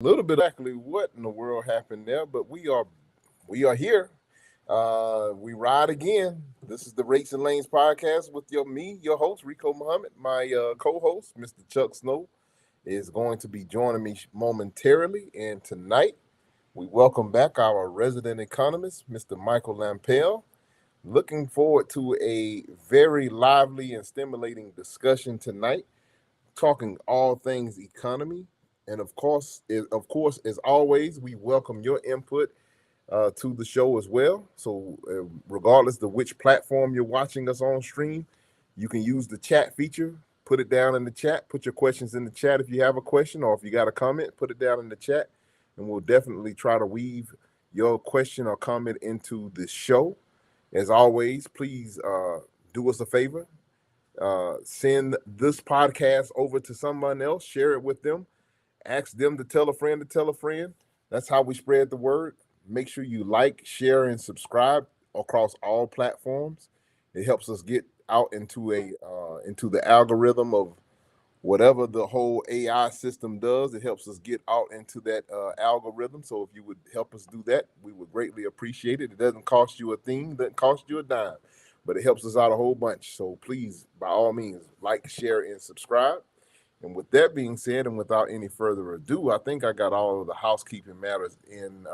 A little bit exactly what in the world happened there, but we are here. We ride again. This is the Rates and Lanes podcast with your host Rico Muhammad. My co-host, Mr. Chuck Snow, is going to be joining me momentarily. And tonight, we welcome back our resident economist, Mr. Michael Lampel. Looking forward to a very lively and stimulating discussion tonight, talking all things economy. And of course, as always, we welcome your input to the show as well. So, regardless of which platform you're watching us on stream, you can use the chat feature. Put it down in the chat. Put your questions in the chat if you have a question, or if you got a comment, put it down in the chat, and we'll definitely try to weave your question or comment into the show. As always, please do us a favor. Send this podcast over to someone else. Share it with them. Ask them to tell a friend to tell a friend. That's how we spread the word. Make sure you like, share, and subscribe across all platforms. It helps us get out into the algorithm of whatever the whole AI system does. It helps us get out into that algorithm. So if you would help us do that, we would greatly appreciate it. It doesn't cost you a thing, doesn't cost you a dime, but it helps us out a whole bunch. So please, by all means, like, share, and subscribe. And with that being said, and without any further ado, I think I got all of the housekeeping matters in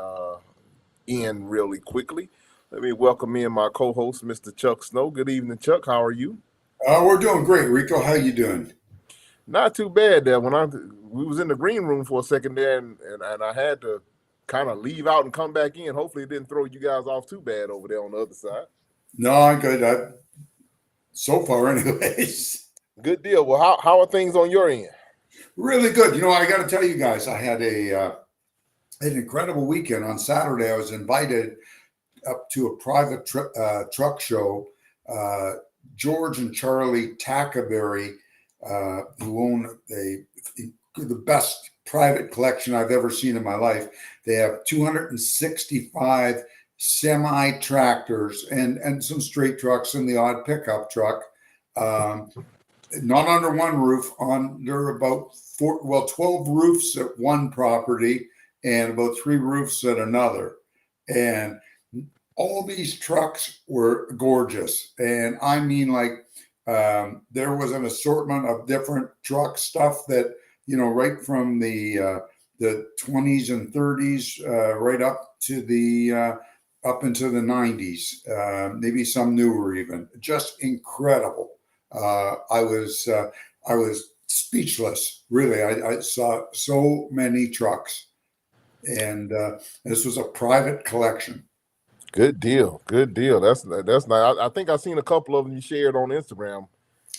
really quickly. Let me welcome in my co-host, Mr. Chuck Snow. Good evening, Chuck. How are you? We're doing great, Rico. How you doing? Not too bad there. We was in the green room for a second there, and I had to kind of leave out and come back in. Hopefully, it didn't throw you guys off too bad over there on the other side. No, I'm good. So far, anyways. Good deal. Well, how are things on your end? Really good. I got to tell you guys, I had an incredible weekend. On Saturday, I was invited up to a private truck show. George and Charlie Tackaberry, who own the best private collection I've ever seen in my life. They have 265 semi-tractors and some straight trucks and the odd pickup truck. Not under one roof, under about 12 roofs at one property and about 3 roofs at another. And all these trucks were gorgeous. And I mean, there was an assortment of different truck stuff that, right from the 20s and 30s, right up to up into the 90s, maybe some newer even. Just incredible. I was speechless, really. I saw so many trucks, and this was a private collection. Good deal. Good deal. That's nice. I think I've seen a couple of them you shared on Instagram.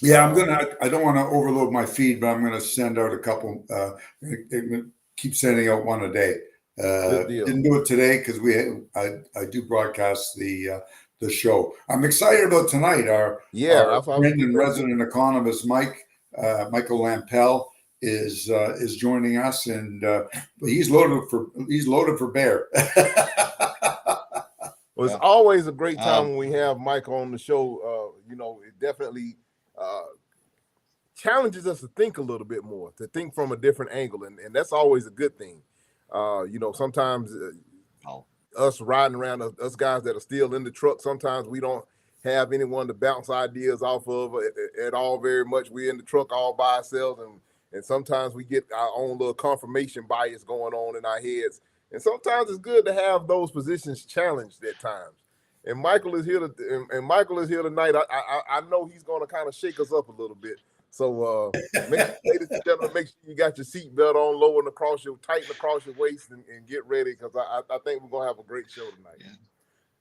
Yeah, I don't want to overload my feed, but I'm gonna send out a couple. Keep sending out one a day. Didn't do it today because I do broadcast the show. I'm excited about tonight. Our friend and resident economist Michael Lampel is joining us, and he's loaded for bear. Well, it's always a great time when we have Mike on the show. It definitely challenges us to think a little bit more, to think from a different angle, and that's always a good thing. Sometimes us riding around, us guys that are still in the truck, sometimes we don't have anyone to bounce ideas off of at all very much. We're in the truck all by ourselves, and sometimes we get our own little confirmation bias going on in our heads. And sometimes it's good to have those positions challenged at times. And Michael is here tonight. I know he's going to kind of shake us up a little bit. So, ladies and gentlemen, make sure you got your seatbelt on, tighten across your waist, and get ready, because I think we're going to have a great show tonight. Yeah.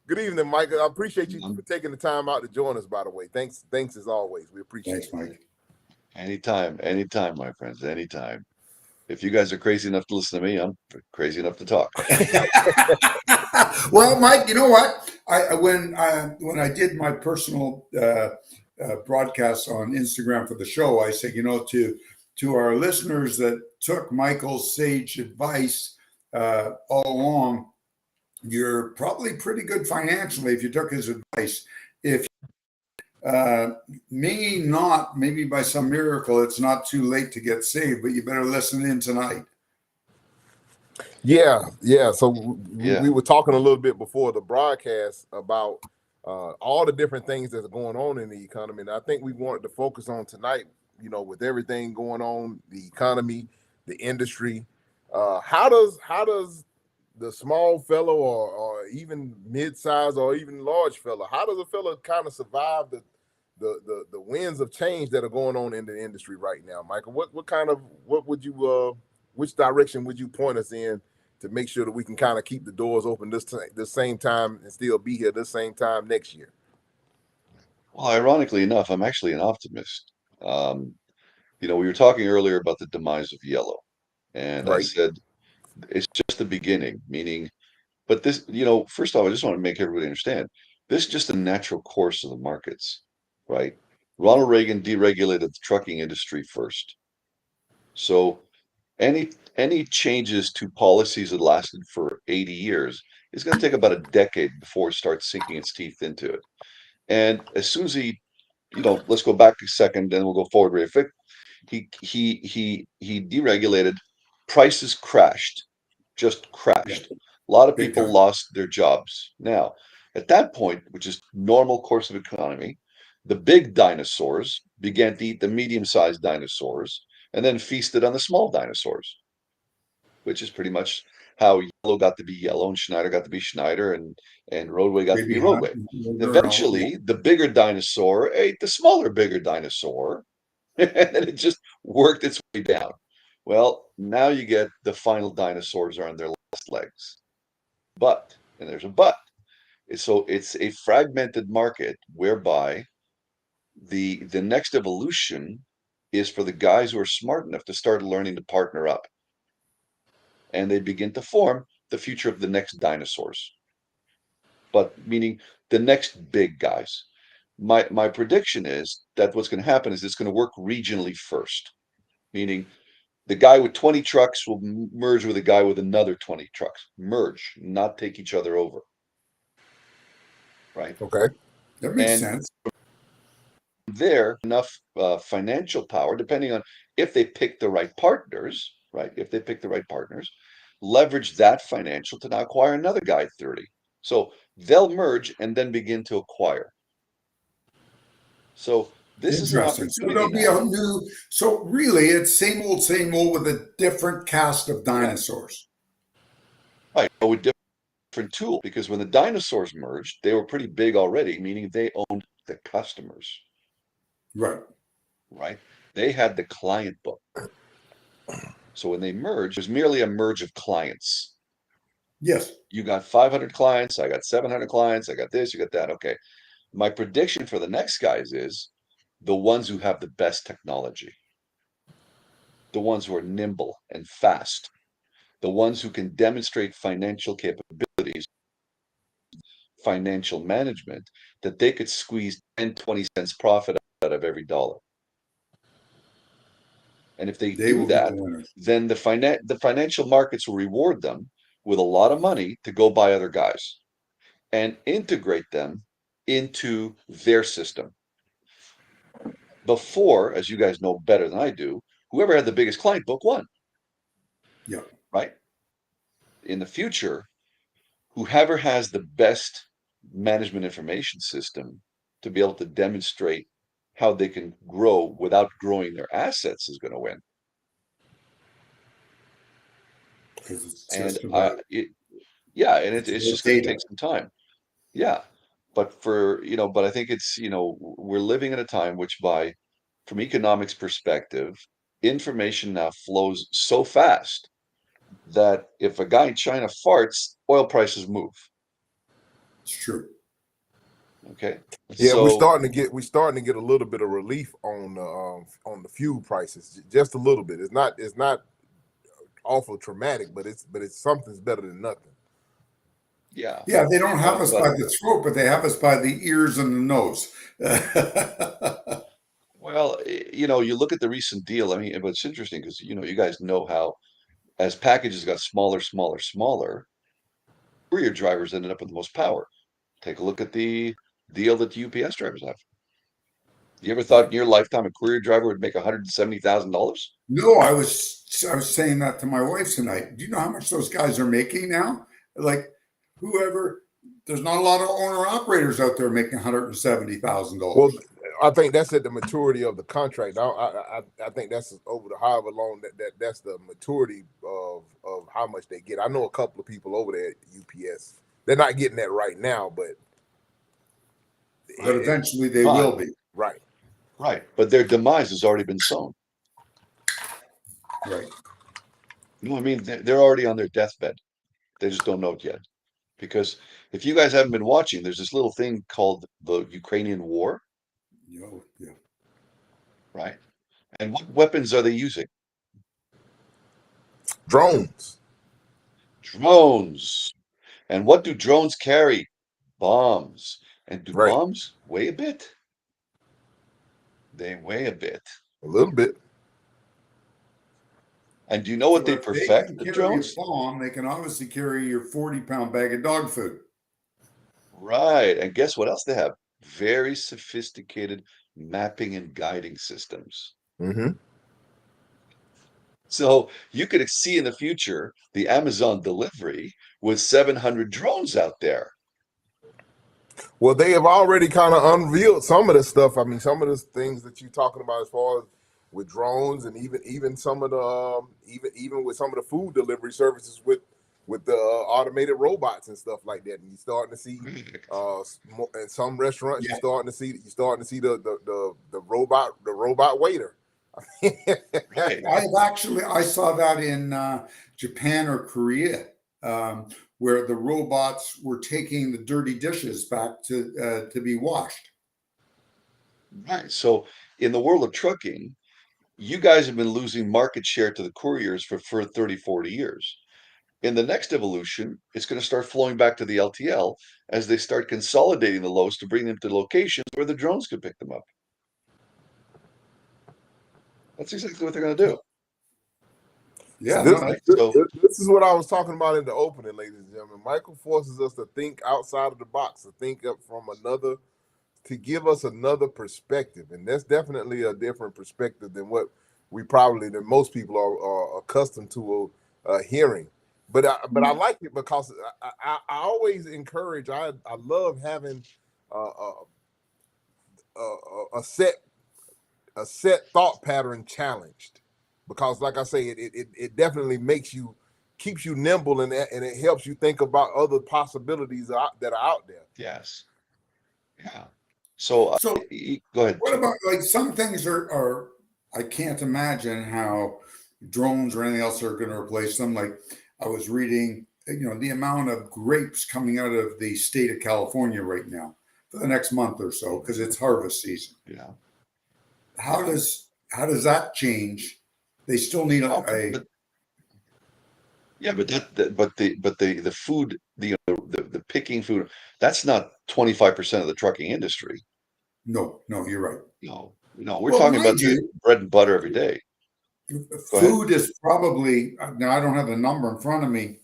Good evening, Mike. I appreciate you for taking the time out to join us, by the way. Thanks as always. We appreciate it. Thanks, Mike. Anytime, my friends, anytime. If you guys are crazy enough to listen to me, I'm crazy enough to talk. Well, Mike, you know what? When I did my personal broadcast on Instagram for the show, I said, to our listeners that took Michael's sage advice all along, you're probably pretty good financially if you took his advice. If maybe by some miracle, it's not too late to get saved, but you better listen in tonight. Yeah. So we Yeah. were talking a little bit before the broadcast about all the different things that's going on in the economy, and I think we wanted to focus on tonight. With everything going on, the economy, the industry, how does the small fellow or even mid-size or even large fellow, how does a fellow kind of survive the winds of change that are going on in the industry right now, Michael? What would you which direction would you point us in to make sure that we can kind of keep the doors open this same time and still be here this same time next year? Well, ironically enough, I'm actually an optimist. Um, we were talking earlier about the demise of yellow, and I Right. said it's just the beginning, meaning, but this, first off, I just want to make everybody understand this is just a natural course of the markets, right? Yeah. Ronald Reagan deregulated the trucking industry first. So any changes to policies that lasted for 80 years is going to take about a decade before it starts sinking its teeth into it. And as soon as let's go back a second, then we'll go forward really quick. He deregulated, prices crashed, just Yeah, crashed. A lot of big people time. lost their jobs. Now, at that point, which is normal course of economy, the big dinosaurs began to eat the medium-sized dinosaurs and then feasted on the small dinosaurs, which is pretty much how yellow got to be yellow and Schneider got to be Schneider and roadway got to be Baby Hunt, roadway. and all. Yeah, Eventually, the bigger dinosaur ate the smaller, bigger dinosaur, and then it just worked its way down. Well, now you get the final dinosaurs are on their last legs. But, and there's a but, so it's a fragmented market whereby the next evolution is for the guys who are smart enough to start learning to partner up, and they begin to form the future of the next dinosaurs, but meaning the next big guys. My prediction is that what's going to happen is it's going to work regionally first, meaning the guy with 20 trucks will merge with a guy with another 20 trucks. Merge, not take each other over, right? Okay. that makes And sense. there, enough financial power, depending on if they pick the right partners, right? If they pick the right partners, leverage that financial to now acquire another guy at 30. So they'll merge and then begin to acquire. So this is an Interesting. So opportunity there'll be now. a new. So really, it's same old with a different cast of Yeah, dinosaurs. right. But with different tool, because when the dinosaurs merged, they were pretty big already, meaning they owned the customers, Right. right? They had the client book. So when they merged, it was merely a merge of clients. Yes. You got 500 clients, I got 700 clients, I got this, you got that. Okay. My prediction for the next guys is the ones who have the best technology, the ones who are nimble and fast, the ones who can demonstrate financial capabilities, financial management, that they could squeeze 10, 20 cents profit out of every dollar. And if they They do will be the that, winners. then the financial markets will reward them with a lot of money to go buy other guys and integrate them into their system. Before, as you guys know better than I do, whoever had the biggest client book won, Yeah. right? In the future, whoever has the best management information system to be able to demonstrate how they can grow without growing their assets is going to win. Because it's And just about yeah, and it's it's about just going to data. take some time. Yeah. But I think it's, we're living in a time which from economics perspective, information now flows so fast that if a guy in China farts, oil prices move. It's true. Okay. Yeah, So, we're starting to get a little bit of relief on the fuel prices, just a little bit. It's not awful traumatic, but it's something's better than nothing. yeah. Yeah, they don't have us by But the throat, but they have us by the ears and the nose. well, you look at the recent deal. I mean, but it's interesting because you guys know how as packages got smaller, smaller, smaller, courier drivers ended up with the most power. Take a look at the deal that the UPS drivers have. You ever thought in your lifetime a courier driver would make $170,000? No, I was saying that to my wife tonight. Do you know how much those guys are making now? Like whoever, there's not a lot of owner operators out there making Well, $170,000. I think that's at the maturity of the contract. I think that's over the however long that's the maturity of how much they get. I know a couple of people over there at UPS. They're not getting that right now, but But eventually they But will be. right. right, but their demise has already been sown. Right. You know what I mean? They're already on their deathbed. They just don't know it yet. Because if you guys haven't been watching, there's this little thing called the Ukrainian war, Yeah. right? And what weapons are they using? Drones. Drones. And what do drones carry? Bombs. And do Right. bombs weigh a bit? They weigh a bit. A little bit. And do you know what So they if they perfect, can the carry a drones? bomb, they can obviously carry your 40-pound bag of dog food. Right. And guess what else they have? Very sophisticated mapping and guiding systems. Mm-hmm. So you could see in the future the Amazon delivery with 700 drones out there. Well, they have already kind of unveiled some of the stuff. I mean, some of the things that you're talking about as far as with drones, and even some of the even with some of the food delivery services with the automated robots and stuff like that. And you're starting to see in some restaurants, Yeah. you're starting to see the robot waiter. Right. I saw that in Japan or Korea, where the robots were taking the dirty dishes back to be washed. Right. So in the world of trucking, you guys have been losing market share to the couriers for 30, 40 years. In the next evolution, it's going to start flowing back to the LTL as they start consolidating the loads to bring them to locations where the drones could pick them up. That's exactly what they're going to do. Yeah, This, no, Right. this, So, this is what I was talking about in the opening, ladies and gentlemen. Michael forces us to think outside of the box, to think up from another, to give us another perspective, and that's definitely a different perspective than what than most people are accustomed to hearing. But I like it because I always encourage. I love having a set thought pattern challenged, because like I say, it definitely keeps you nimble, and it helps you think about other possibilities that are out there. yes. Yeah. So, so go ahead. what about like some things are I can't imagine how drones or anything else are going to replace them. Like I was reading, the amount of grapes coming out of the state of California right now for the next month or so because it's harvest season. Yeah. How does that change? They still need Oh, a but yeah, but the food, the picking food, that's not 25% of the trucking industry. no, no, you're right. No, no, we're Well, talking about mind the you, bread and butter every day. Go ahead. food is probably, now I don't have the number in front of me.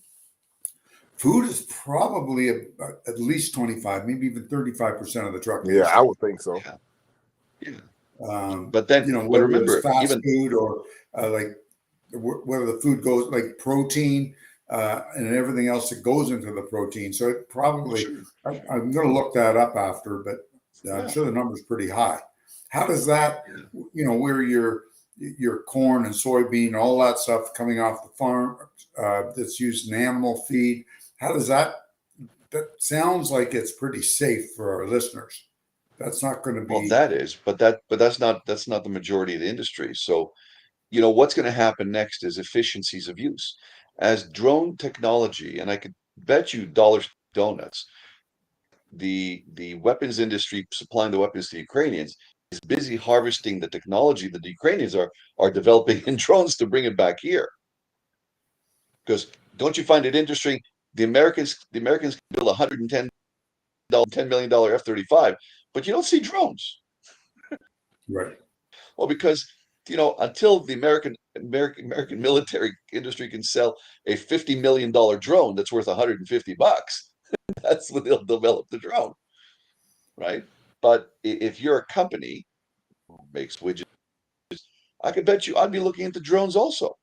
Food is probably at least 25, maybe even 35% of the truck Yeah, I industry. would think so. Yeah. Yeah. Um, But then, but Whether it's remember, fast even food or like whether the food goes like protein and everything else that goes into the protein. So it probably, sure, I'm going to look that up after, but I'm yeah, sure the number's pretty high. How does that, yeah. where your corn and soybean, all that stuff coming off the farm that's used in animal feed, how does that sounds like it's pretty safe for our listeners. That's not going to Well, be, that is, but that's not the majority of the industry. So, what's going to happen next is efficiencies of use. As drone technology, and I could bet you dollars to donuts, the weapons industry supplying the weapons to the Ukrainians is busy harvesting the technology that the Ukrainians are developing in drones to bring it back here. Because don't you find it interesting? The Americans can build $110 million F-35, but you don't see drones. right. Well, because until the American military industry can sell a $50 million drone that's worth $150, that's when they'll develop the drone, right? But if you're a company makes widgets. I could bet you I'd be looking into drones also.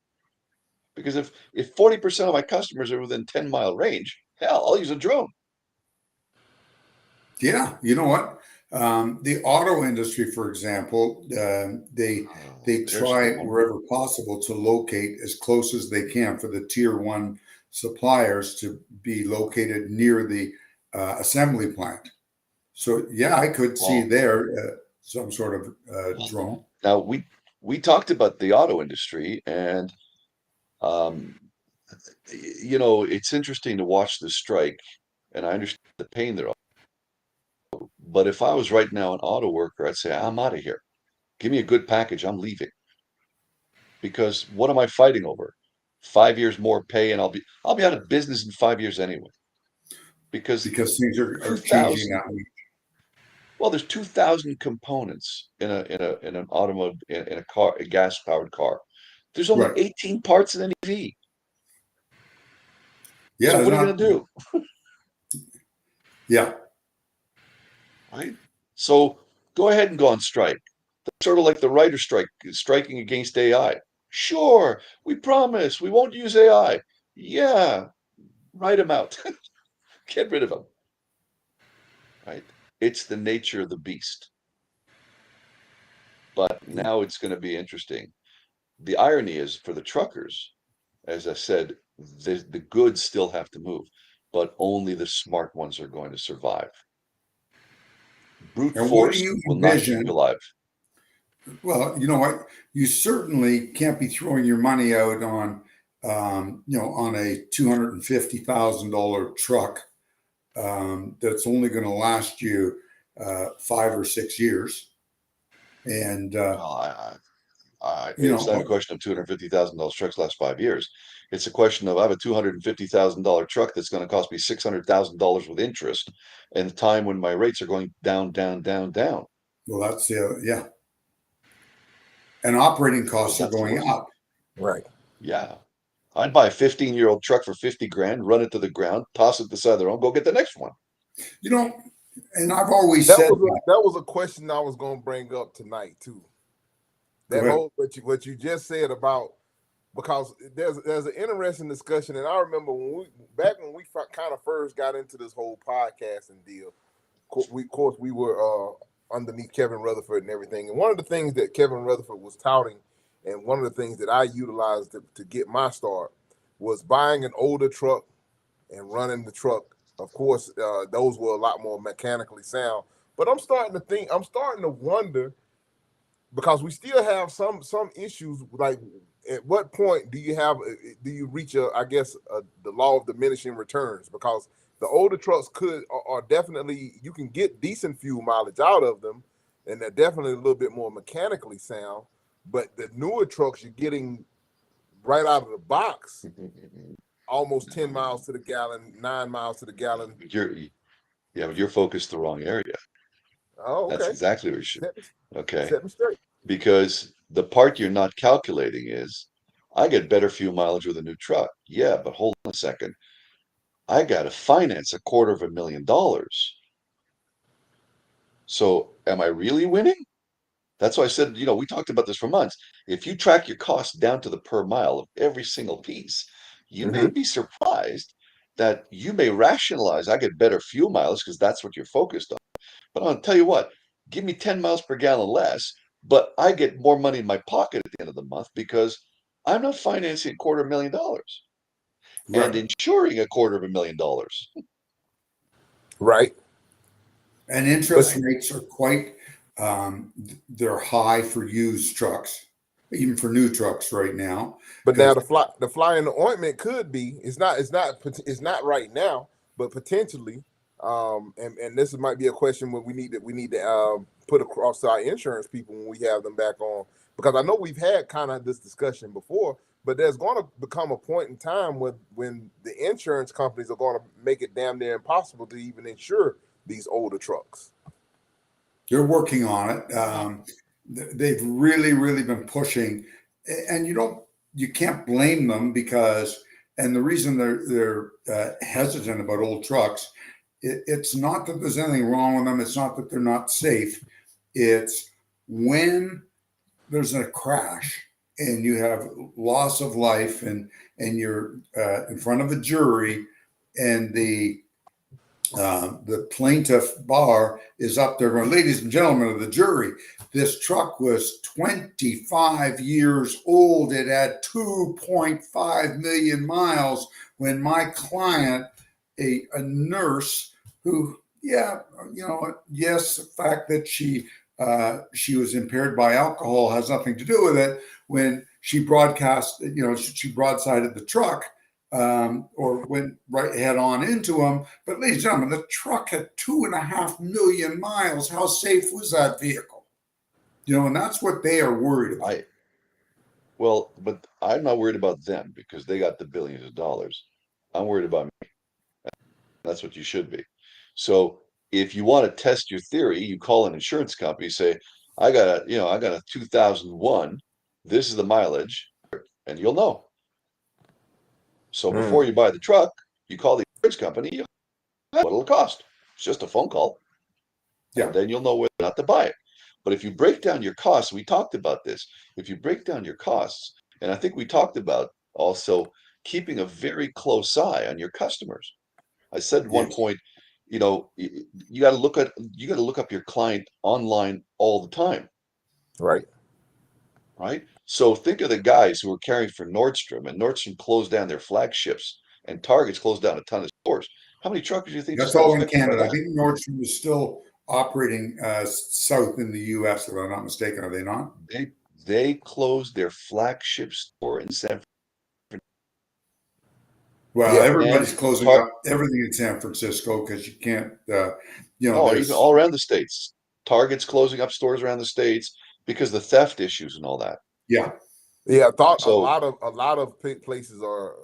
Because if 40% of my customers are within 10-mile range, hell, I'll use a drone. Yeah, you know what? The auto industry, for example, they There's the try one. wherever possible to locate as close as they can for the tier one suppliers to be located near the assembly plant. So yeah, I could see Well, there some sort of well, drone. now we talked about the auto industry, and um, it's interesting to watch the strike, and I understand the pain they're. But if I was right now an auto worker, I'd say, I'm out of here. Give me a good package. I'm leaving. Because what am I fighting over? 5 years more pay, and I'll be out of business in 5 years anyway. Because Because things are changing 2,000, that week. well, there's 2,000 components in an automotive in a car, a gas powered car. There's only Right. 18 parts in an EV. Yeah, So there's what are you not. going to do? Yeah. Right? So go ahead and go on strike. Sort of like the writer strike, striking against AI. Sure, we promise we won't use AI. Yeah, write them out. Get rid of them. Right? It's the nature of the beast. But now it's going to be interesting. The irony is for the truckers, as I said, the goods still have to move, but only the smart ones are going to survive. Brute And what do force you will not keep you envision? alive. Well, you know what? You certainly can't be throwing your money out on, on a $250,000 truck that's only going to last you 5 or 6 years. And Well, you it's not a know, question of $250,000 trucks last 5 years. It's a question of I have a $250,000 truck that's going to cost me $600,000 with interest, and the time when my rates are going down, down, down, down. well, that's yeah. And operating So costs are that's the going worst. up. Right. Yeah. I'd buy a 15-year-old truck for 50 grand, run it to the ground, toss it to the side of the road, go get the next one. You know, and I've always That said was that. that was a question I was going to bring up tonight too. Go That ahead. whole what you just said about, because there's an interesting discussion, and I remember when we kind of first got into this whole podcasting deal. Of course we were underneath Kevin Rutherford and everything, and one of the things that Kevin Rutherford was touting, and one of the things that I utilized to get my start, was buying an older truck and running the truck. Of course, those were a lot more mechanically sound. But I'm starting to wonder, because we still have some issues. Like, at what point do you reach the law of diminishing returns? Because the older trucks are definitely, you can get decent fuel mileage out of them, and they're definitely a little bit more mechanically sound. But the newer trucks, you're getting right out of the box almost 10 miles to the gallon, 9 miles to the gallon. But you're focused the wrong area. Oh, That's okay. exactly what you should. Set me, Okay. set me straight. Because the part you're not calculating is I get better fuel mileage with a new truck. Yeah, but hold on a second. I got to finance $250,000. So am I really winning? That's why I said, we talked about this for months. If you track your costs down to the per mile of every single piece, you may Mm-hmm. be surprised that you may rationalize, I get better fuel mileage because that's what you're focused on. But I'll tell you what, give me 10 miles per gallon less, but I get more money in my pocket at the end of the month because I'm not financing $250,000 and Right. insuring $250,000. Right. And But interest rates are quite, they're high for used trucks, even for new trucks right now. But now Because the fly in the ointment could be, it's not right now, but potentially, and this might be a question where we need to put across to our insurance people when we have them back on, because I know we've had kind of this discussion before, but there's going to become a point in time when the insurance companies are going to make it damn near impossible to even insure these older trucks. they're working on it. Yeah. They've really, really been pushing, and you can't blame them because, and the reason they're hesitant about old trucks, it's not that there's anything wrong with them. It's not that they're not safe. It's when there's a crash and you have loss of life and you're in front of a jury and the plaintiff bar is up there going, ladies and gentlemen of the jury, this truck was 25 years old. It had 2.5 million miles when my client, a nurse who, yes, the fact that she was impaired by alcohol has nothing to do with it. When she broadcast, she broadsided the truck, or went right head on into him. But ladies and gentlemen, the truck had 2.5 million miles. How safe was that vehicle? And that's what they are worried about. But I'm not worried about them because they got the billions of dollars. I'm worried about me. That's what you should be. So if you want to test your theory, you call an insurance company, say, I got a 2001. This is the mileage, and you'll know. So before you buy the truck, you call the insurance company, what it'll cost. It's just a phone call. Yeah. And then you'll know whether or not to buy it. But if you break down your costs, we talked about this. If you break down your costs, and I think we talked about also keeping a very close eye on your customers. I said at one point, you got to look up your client online all the time. Right. Right. So think of the guys who were caring for Nordstrom, and Nordstrom closed down their flagships, and Target's closed down a ton of stores. How many truckers do you think That's just got all in affected by Canada. I that? think Nordstrom is still operating south in the U.S., if I'm not mistaken. Are they not? They closed their flagship store in San Francisco. Well, everybody's And closing up everything in San Francisco because you can't, even all around the states. Target's closing up stores around the states because the theft issues and all that. Yeah. Yeah, I thought So a lot of places are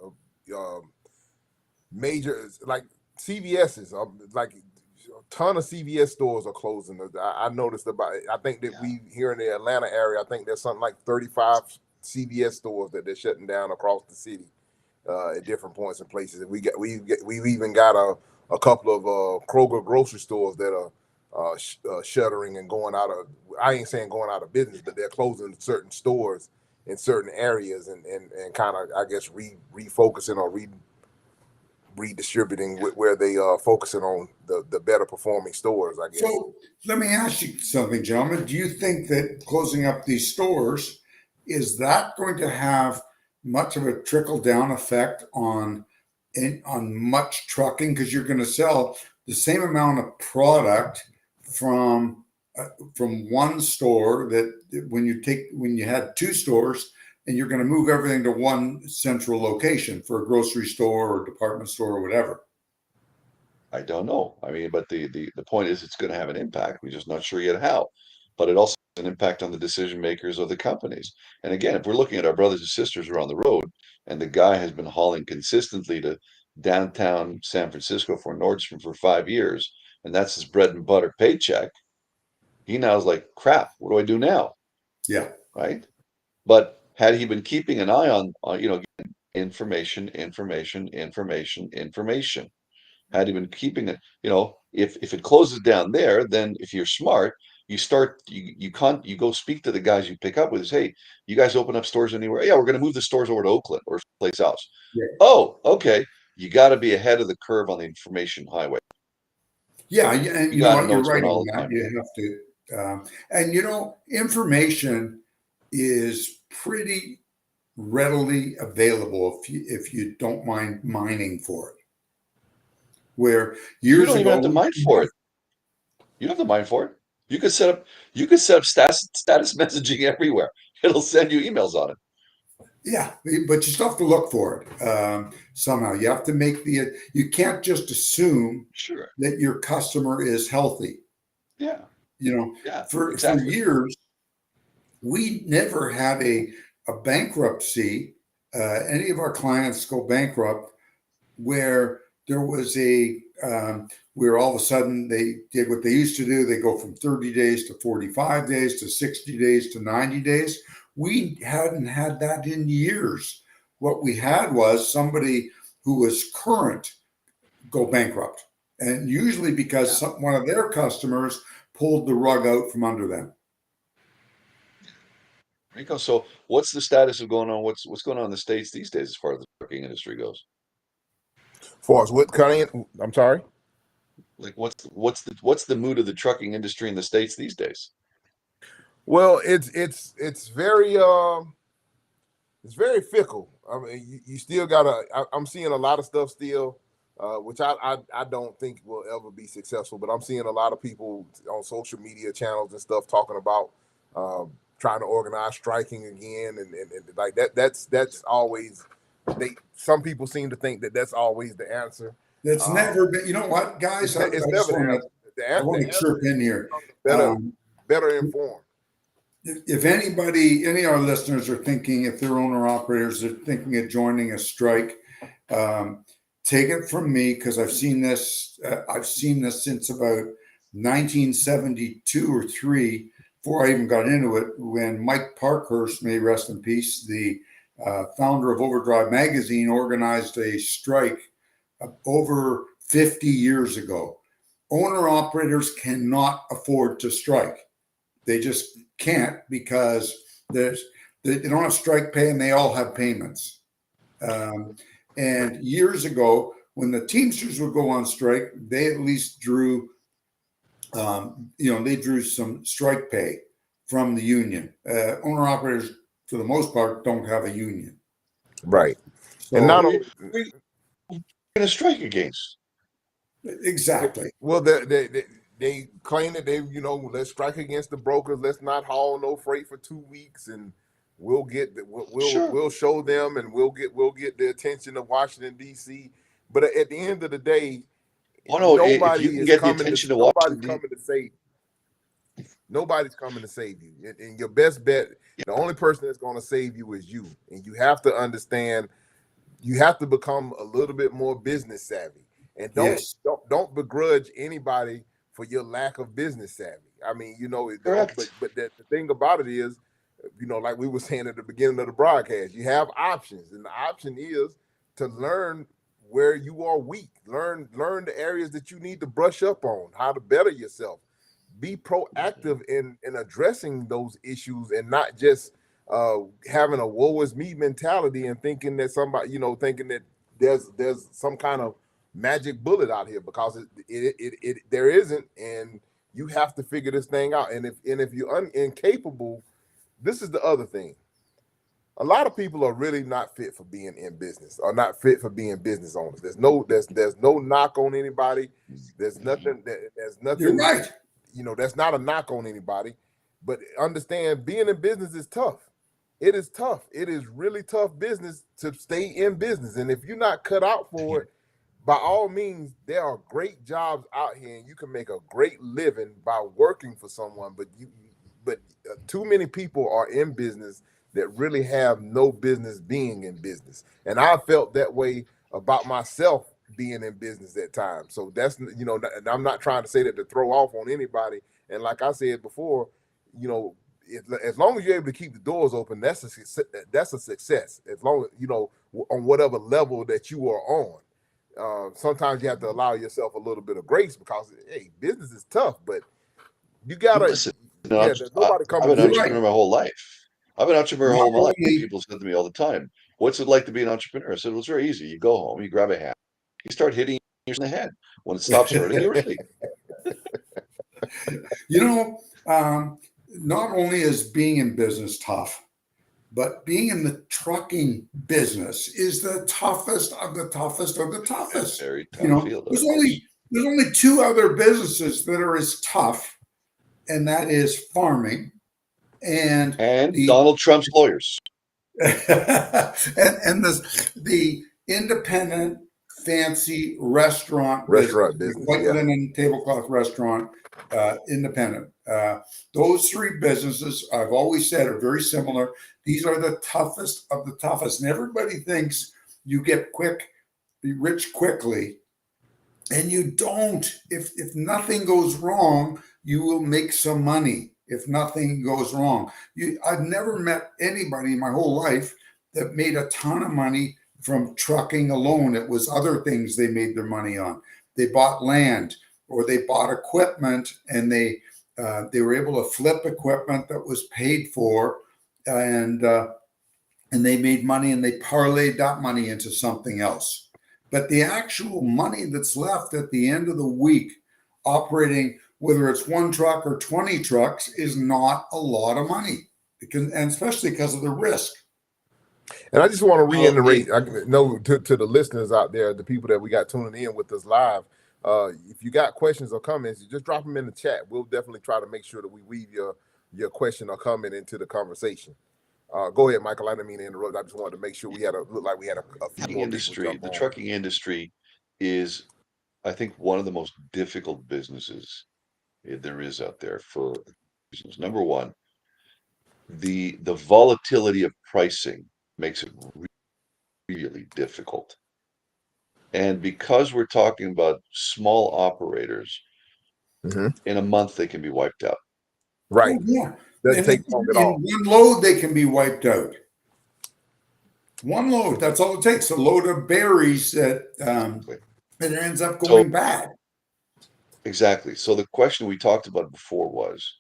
major, like CVS's, like a ton of CVS stores are closing. I noticed I think that we here in the Atlanta area, I think there's something like 35 CVS stores that they're shutting down across the city at different points and places. And we've even got a couple of Kroger grocery stores that are shuttering and going out of. I ain't saying going out of business, but they're closing certain stores in certain areas and kind of, I guess, refocusing or redistributing where they are focusing on the better performing stores, I guess. So let me ask you something, gentlemen. Do you think that closing up these stores, is that going to have much of a trickle down effect on much trucking? Because you're going to sell the same amount of product from one store that when you had two stores, and you're going to move everything to one central location for a grocery store or department store or whatever. I don't know. I mean, but the point is it's going to have an impact. We're just not sure yet how. But it also has an impact on the decision makers of the companies. And again, if we're looking at our brothers and sisters who are on the road, and the guy has been hauling consistently to downtown San Francisco for Nordstrom for 5 years, and that's his bread and butter paycheck, he now is like, crap, what do I do now? Yeah. Right. But had he been keeping an eye on information, had he been keeping it, if it closes down there, then if you're smart, you go speak to the guys you pick up with, hey, you guys open up stores anywhere? Yeah, we're going to move the stores over to Oakland or someplace else. Yeah. Oh, okay. You got to be ahead of the curve on the information highway. Yeah, and you got to what, know you're what's right going on all on the that. time. You have to, and information is pretty readily available if you don't mind mining for it. Where You years don't even ago, have to mine for it. You don't have to mine for it. You could set up status messaging everywhere. It'll send you emails on it. Yeah, but you still have to look for it somehow. You have to you can't just assume Sure that your customer is healthy. Yeah. Yeah, For exactly. years, we never had a bankruptcy. Any of our clients go bankrupt where there was where all of a sudden they did what they used to do. They go from 30 days to 45 days to 60 days to 90 days. We hadn't had that in years. What we had was somebody who was current go bankrupt. And usually because one of their customers pulled the rug out from under them. Rico, so what's the status of going on? What's going on in the States these days as far as the trucking industry goes? As far as what kind of, I'm sorry. Like what's the mood of the trucking industry in the States these days? Well, it's very fickle. I mean, you still gotta. I'm seeing a lot of stuff still, which I don't think will ever be successful. But I'm seeing a lot of people on social media channels and stuff talking about trying to organize striking again, and like that. That's always they. Some people seem to think that that's always the answer. That's Um, never been. You know what, guys? I it's just never the want answer. to. I want The to answer chirp in is here. better, Um, better informed. if anybody, any of our listeners are thinking, if they're owner operators, are thinking of joining a strike, um, take it from me because I've seen this. I've seen this since about 1972 or three, before I even got into it. When Mike Parkhurst, may he rest in peace, the founder of Overdrive magazine, organized a strike over 50 years ago. Owner operators cannot afford to strike. They just can't because they don't have strike pay and they all have payments. And years ago, when the Teamsters would go on strike, they at least drew, they drew some strike pay from the union. Owner operators, for the most part, don't have a union. Right. And What not So are you, only what are you going to strike against? exactly. well, they claim that let's strike against the brokers. Let's not haul no freight for 2 weeks, and Sure. we'll show them, and we'll get the attention of Washington D.C. But at the end of the day, Oh no, if you nobody can is get the coming to attention of nobody's Washington, coming to save. Nobody's coming to save you. And your best bet, the only person that's going to save you is you, and you have to understand you have to become a little bit more business savvy, and don't Yes. don't don't begrudge anybody for your lack of business savvy. I mean, but correct. the thing about it is, like we were saying at the beginning of the broadcast, you have options, and the option is to learn where you are weak. Learn the areas that you need to brush up on, how to better yourself. Be proactive in addressing those issues, and not just having a woe is me mentality and thinking that somebody, thinking that there's some kind of magic bullet out here, because there isn't, and you have to figure this thing out. And if you're incapable, this is the other thing. A lot of people are really not fit for being in business, or not fit for being business owners. There's no knock on anybody. There's You're nothing, right. that's not a knock on anybody. But understand, being in business is tough. It is tough. It is really tough business to stay in business. And if you're not cut out for it, by all means, there are great jobs out here, and you can make a great living by working for someone. But too many people are in business that really have no business being in business, and I felt that way about myself being in business at times. So that's, and I'm not trying to say that to throw off on anybody. And like I said before, you know, as long as you're able to keep the doors open, that's a success. As long as on whatever level that you are on. Sometimes you have to allow yourself a little bit of grace, because hey, business is tough, but you gotta, Listen, yeah, there's nobody I've coming to been an You're save you. right. entrepreneur my whole life. I've been an entrepreneur Not all my life. only People said to me all the time, "What's it like to be an entrepreneur?" I said, "Well, it's very easy. You go home, you grab a hat, you start hitting yourself in the head. When it stops hurting, you're ready." You know, not only is being in business tough, but being in the trucking business is the toughest of the toughest of the A toughest. very You tough know, field, there's yes. only two other businesses that are as tough, and that is farming and And the Donald Trump's lawyers. and the independent fancy restaurant business, Restaurant business, white yeah. linen tablecloth restaurant, independent. Those three businesses, I've always said, are very similar. These are the toughest of the toughest, and everybody thinks you get rich quickly, and you don't. If nothing goes wrong, you will make some money. If nothing goes wrong, I've never met anybody in my whole life that made a ton of money from trucking alone. It was other things they made their money on. They bought land, or they bought equipment, and they were able to flip equipment that was paid for, and they made money, and they parlayed that money into something else. But the actual money that's left at the end of the week operating, whether it's one truck or 20 trucks, is not a lot of money, because, and especially because of the risk. And I just want to Well, reiterate, I know to the listeners out there, the people that we got tuning in with us live, if you got questions or comments, you just drop them in the chat. We'll definitely try to make sure that we weave your question or comment into the conversation. Go ahead, Michael. I didn't mean to interrupt. I just wanted to make sure we had look like we had a few more people jump the on. trucking industry is, I think, one of the most difficult businesses there is out there for reasons. Number one, the volatility of pricing makes it really difficult. And because we're talking about small operators, Mm-hmm. in a month they can be wiped out. Right. Oh, yeah. Doesn't take long at In all. one load, they can be wiped out. One load, that's all it takes. A load of berries that it ends up So going bad. exactly. So the question we talked about before was,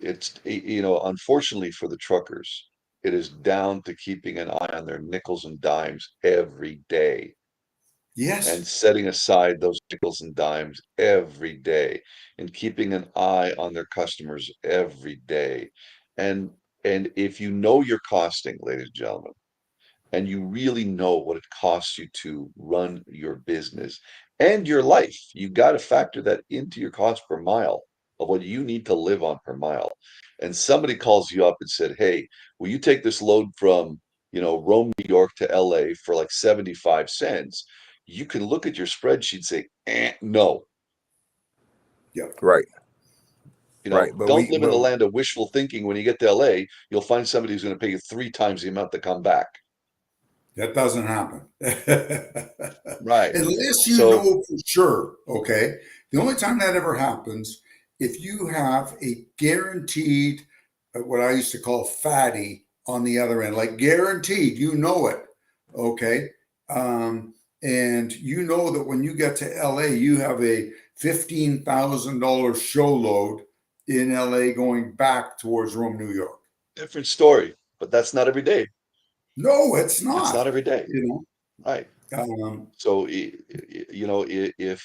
unfortunately for the truckers, it is down to keeping an eye on their nickels and dimes every day and Yes. setting aside those nickels and dimes every day and keeping an eye on their customers every day. And and if you know your costing, ladies and gentlemen, and you really know what it costs you to run your business and your life, you got to factor that into your cost per mile of what you need to live on per mile. And somebody calls you up and said, "Hey, will you take this load from, Rome, New York to LA for like 75 cents?" You can look at your spreadsheet and say, no. Yep. Right. Right. Don't live in the land of wishful thinking. When you get to LA, you'll find somebody who's going to pay you 3 times the amount to come back. That doesn't happen. Right. Unless you So know for sure, okay? The only time that ever happens, if you have a guaranteed, what I used to call fatty on the other end, like guaranteed, you know it, okay? And you know that when you get to LA, you have a $15,000 show load in LA going back towards Rome, New York. different story, but that's not every day. No, it's That's not not. every day. You Right. know, So, if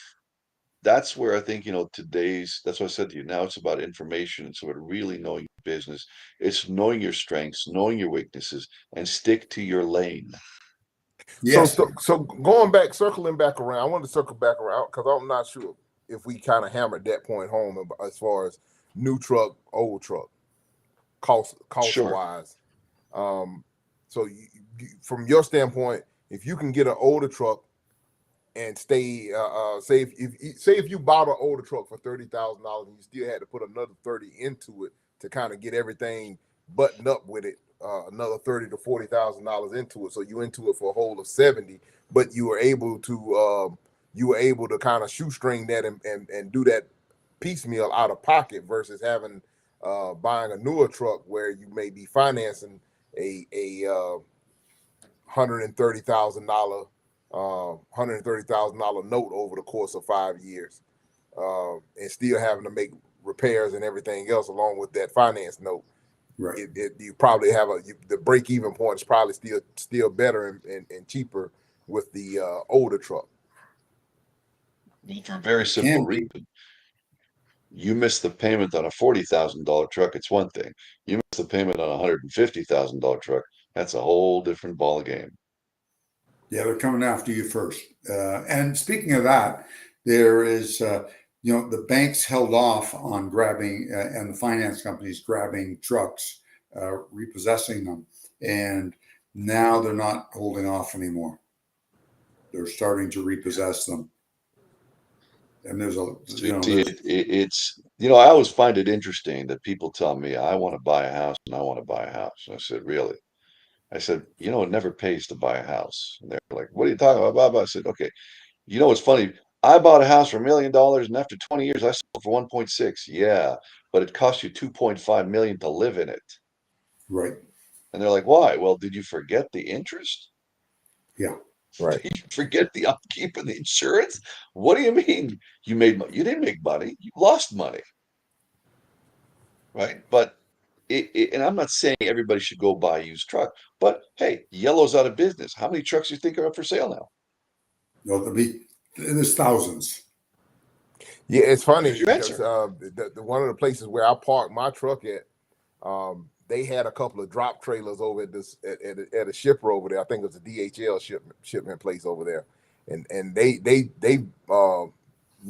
that's where I think, that's what I said to you. Now it's about information. It's about really knowing your business. It's knowing your strengths, knowing your weaknesses, and stick to your lane. yes. So going back, circling back around, I want to circle back around because I'm not sure if we kind of hammered that point home as far as new truck, old truck, cost Sure. wise. So from your standpoint, if you can get an older truck and stay, say if you bought an older truck for $30,000 and you still had to put another 30 into it to kind of get everything buttoned up with it, another $30,000 to $40,000 into it, so you into it for a whole of 70, but you were able to kind of shoestring that and do that piecemeal out of pocket versus having buying a newer truck where you may be financing a $130,000 $130,000 note over the course of 5 years, and still having to make repairs and everything else along with that finance note. Right. You probably have the break even point is probably still better and cheaper with the older truck. For a very It simple can be. reason. You miss the payment on a $40,000 truck, it's one thing. You miss the payment on a $150,000 truck, that's a whole different ball game. Yeah, they're coming after you first. And speaking of that, there is, the banks held off on grabbing, and the finance companies grabbing trucks, repossessing them. And now they're not holding off anymore. They're starting to repossess them. And there's So you see, I always find it interesting that people tell me, I want to buy a house and I want to buy a house. And I said, really? I said, it never pays to buy a house. And they're like, what are you talking about? Blah, blah. I said, okay, what's funny? I bought a house for $1 million, and after 20 years, I sold for 1.6. Yeah, but it cost you 2.5 million to live in it. right. And they're like, why? Well, did you forget the interest? Yeah. Right. Did you forget the upkeep and the insurance? What do you mean you didn't make money? You lost money. Right? But and I'm not saying everybody should go buy a used truck, but hey, yellow's out of business. How many trucks do you think are up for sale now? There's thousands. Yeah, it's funny There's your because answer. the one of the places where I parked my truck at, they had a couple of drop trailers over at a shipper over there. I think it was a DHL shipment place over there, and they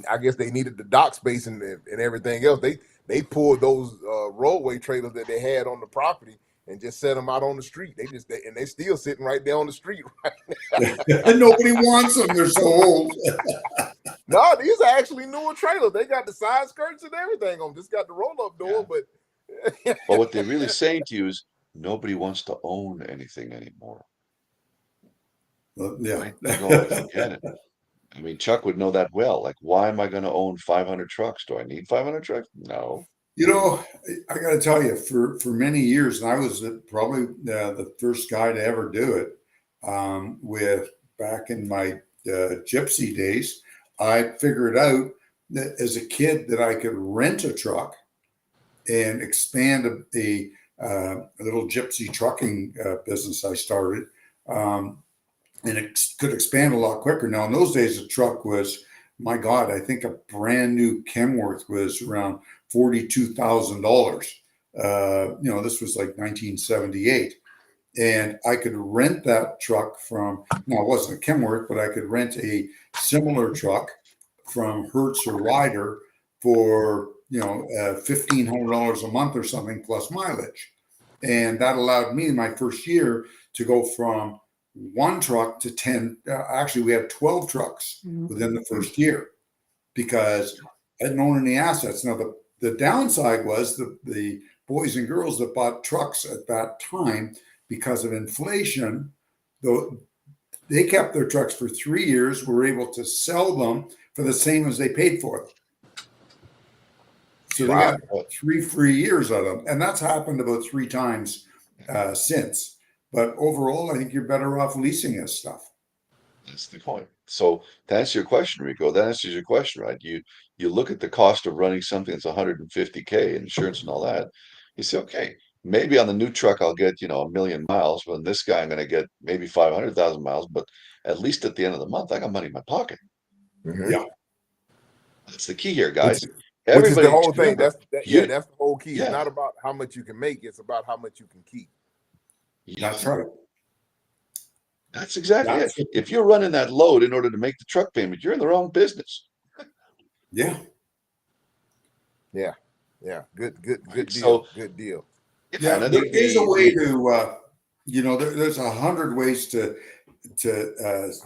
I guess they needed the dock space and everything else. They pulled those roadway trailers that they had on the property and just set them out on the street. And they still sitting right there on the street. Right? And nobody wants them. They're so old. No, these are actually newer trailers. They got the side skirts and everything on. Just got the roll up door, Yeah. but But what they're really saying to you is nobody wants to own anything anymore, Yeah. right? They go, forget it. I mean, Chuck would know that well. Like, why am I going to own 500 trucks? Do I need 500 trucks? No. You know, I got to tell you, for many years, and I was probably the first guy to ever do it. With back in my gypsy days, I figured out that as a kid that I could rent a truck and expand a little gypsy trucking business I started, and it could expand a lot quicker. Now, in those days, a truck was, my God, I think a brand new Kenworth was around $42,000. This was like 1978. And I could rent that truck from, now it wasn't a Kenworth, but I could rent a similar truck from Hertz or Ryder for, $1,500 a month or something plus mileage. And that allowed me in my first year to go from one truck to 10. Actually, we had 12 trucks within the first year because I didn't own any assets. Now, the downside was the boys and girls that bought trucks at that time, because of inflation, though they kept their trucks for 3 years, were able to sell them for the same as they paid for them. So they got 3 free years out of them. And that's happened about 3 times since. But overall, I think you're better off leasing this stuff. That's the point. So to answer your question, Rico, that answers your question, right? You look at the cost of running something that's 150K, insurance and all that. You say, okay, maybe on the new truck I'll get, 1,000,000 miles, but on this guy I'm going to get maybe 500,000 miles, but at least at the end of the month I got money in my pocket. Yeah. That's the key here, which, guys. which is the Everybody whole thing. remember, That's the whole key. yeah, It's not about how much you can make; it's about how much you can keep. That's right. That's exactly it. That's If you're running that load in order to make the truck payment, you're in the wrong business. Yeah. Yeah, good Right? deal, So, good deal. Yeah. and I think There's a way to, there's 100 ways to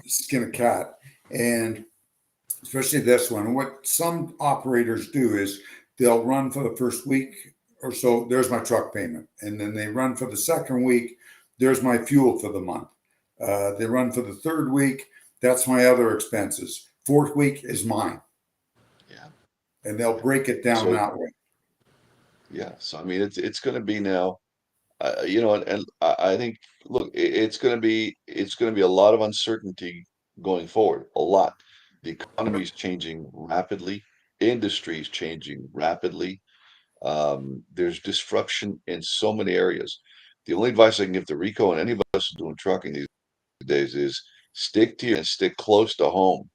skin a cat. And especially this one. What some operators do is they'll run for the first week or so, there's my truck payment. And then they run for the second week, there's my fuel for the month. They run for the third week, that's my other expenses. Fourth week is mine. yeah. And they'll break it down So, that way. yeah. So I mean, it's going to be now, and I think, look, it's going to be a lot of uncertainty going forward. A lot. The economy is changing rapidly. Industry is changing rapidly. There's disruption in so many areas. The only advice I can give to Rico and anybody else who's doing trucking these days is stick to and stick close to home.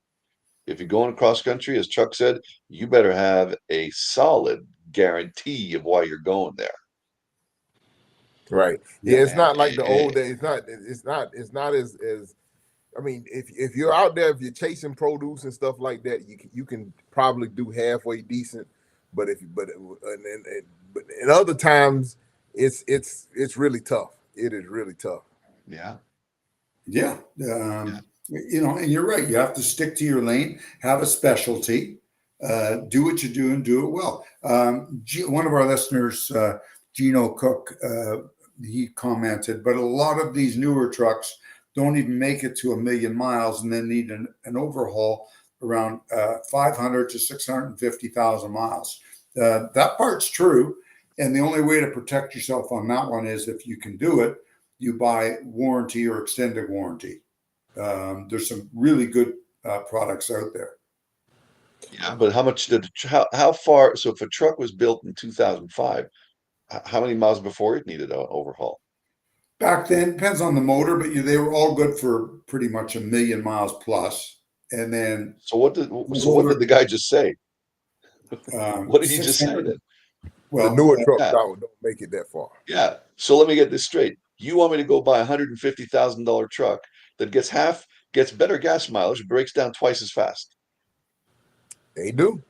If you're going across country, as Chuck said, you better have a solid guarantee of why you're going there. Right. Yeah, Yeah. it's not like the old And, days. It's not as I mean, if you're out there, if you're chasing produce and stuff like that, you can probably do halfway decent. But but in other times, it's really tough. It is really tough. yeah, Yeah. yeah, And you're right. You have to stick to your lane, have a specialty, do what you do and do it well. One of our listeners, Gino Cook, he commented, but a lot of these newer trucks don't even make it to 1,000,000 miles and then need an overhaul around 500 to 650,000 miles. That part's true. And the only way to protect yourself on that one is if you can do it, you buy warranty or extended warranty. There's some really good products out there. yeah. But how much how far? So if a truck was built in 2005, How many miles before it needed an overhaul? Back then, depends on the motor, but they were all good for pretty much 1,000,000 miles plus. And then So what did older, the guy just say? What did he just say 600. then? The Well, newer trucks Yeah, don't make it that far. yeah. So let me get this straight. You want me to go buy a $150,000 truck that gets better gas mileage, breaks down twice as fast? They do.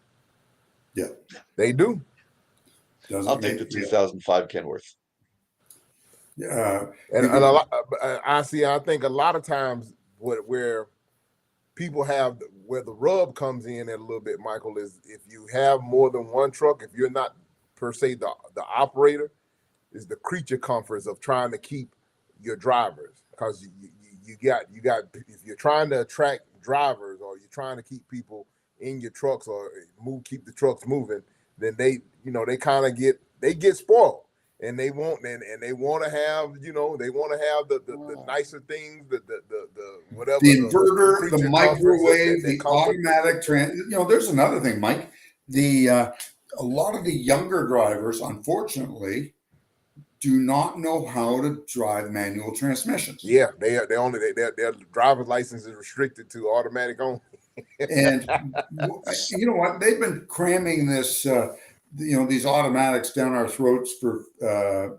yeah, They do. I'll doesn't take the make, 2005 Kenworth. And you and get, a lot, I see. I think a lot of times where people have where the rub comes in a little bit, Michael, is if you have more than one truck, if you're not per se the operator, is the creature comforts of trying to keep your drivers, because you got if you're trying to attract drivers or you're trying to keep people in your trucks or keep the trucks moving, then they kind of get spoiled, and they want to have the nicer things, the whatever the the inverter, the creature comforts microwave, that the come with it. automatic there's another thing, Mike. A lot of the younger drivers, unfortunately, do not know how to drive manual transmissions. Yeah, they only their driver's license is restricted to automatic only. And you know what? They've been cramming this, these automatics down our throats for,